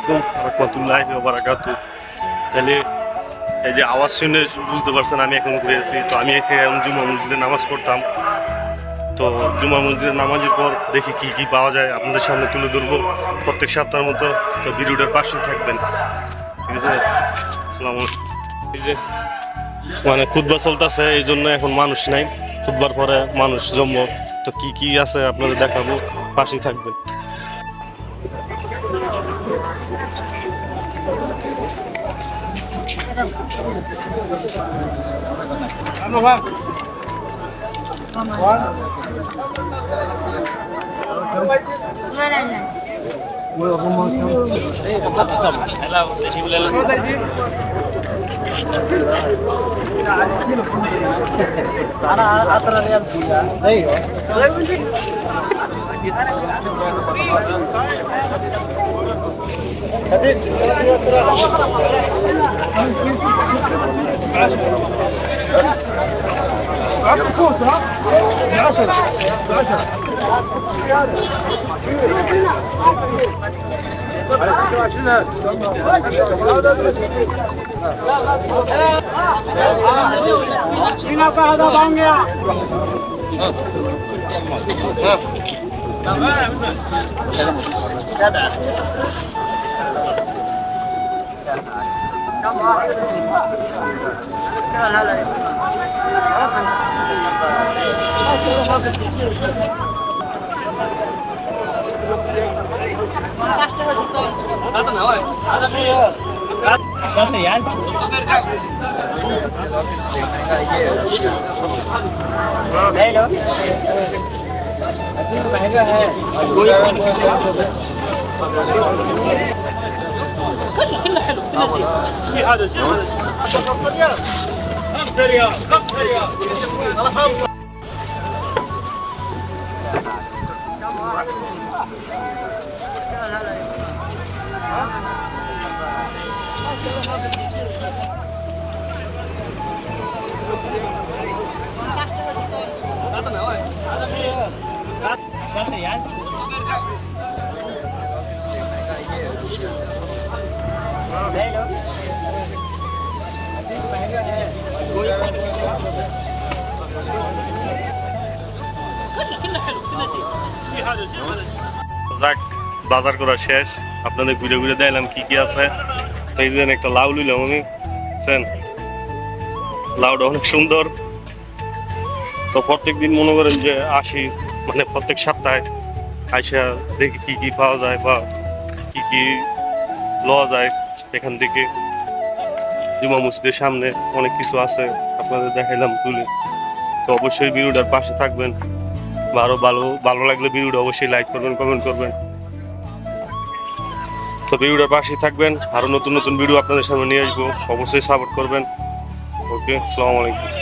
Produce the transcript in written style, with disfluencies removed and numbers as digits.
আলাইকুম রাহমাতুল্লাহি ওয়া বারাকাতুহু। তাহলে এই যে আওয়াজ শুনে বুঝতে পারছেন আমি এখন ঘুরেছি। তো আমি এসে জুমা মসজিদে নামাজ পড়তাম। তো জুমা মসজিদের নামাজের পর দেখি কি কি পাওয়া যায় আপনাদের সামনে তুলে ধরবো প্রত্যেক সপ্তাহের মতো। তো ভিডিওটার পাশেই থাকবেন, ঠিক আছে? আসসালামু আলাইকুম। এই যে মানে খুতবা চলতেছে, এই জন্য এখন মানুষ নাই। খুতবার পরে মানুষ জমবো। তো কি কি আছে আপনাদের দেখাবো, পাশেই থাকবেন। كله حلو كله شيء في هذا شيء هذا شيء 5 ريال 5 ريال كله حلو كله شيء في هذا شيء هذا شيء যাক, বাজার করা শেষ। আপনাদের ঘুরে ঘুরে দেখলাম কি কি আছে। তো এই যে একটা লাউ নিলাম আমি, বুঝছেন? লাউটা অনেক সুন্দর। তো প্রত্যেক দিন মনে করেন যে আসি, মানে প্রত্যেক সপ্তাহে আইসা দেখি কি কি পাওয়া যায় বা কি কি লওয়া যায় এখান থেকে। জুমা মসজিদের সামনে অনেক কিছু আছে, আপনাদের দেখাইলাম তুলে। তো অবশ্যই ভিডিওটার পাশে থাকবেন। আরো ভালো ভালো লাগলে ভিডিওটা অবশ্যই লাইক করবেন, কমেন্ট করবেন। তো ভিডিওটার পাশেই থাকবেন, আরো নতুন নতুন ভিডিও আপনাদের সামনে নিয়ে আসবো। অবশ্যই সাপোর্ট করবেন। ওকে, আসসালামু আলাইকুম।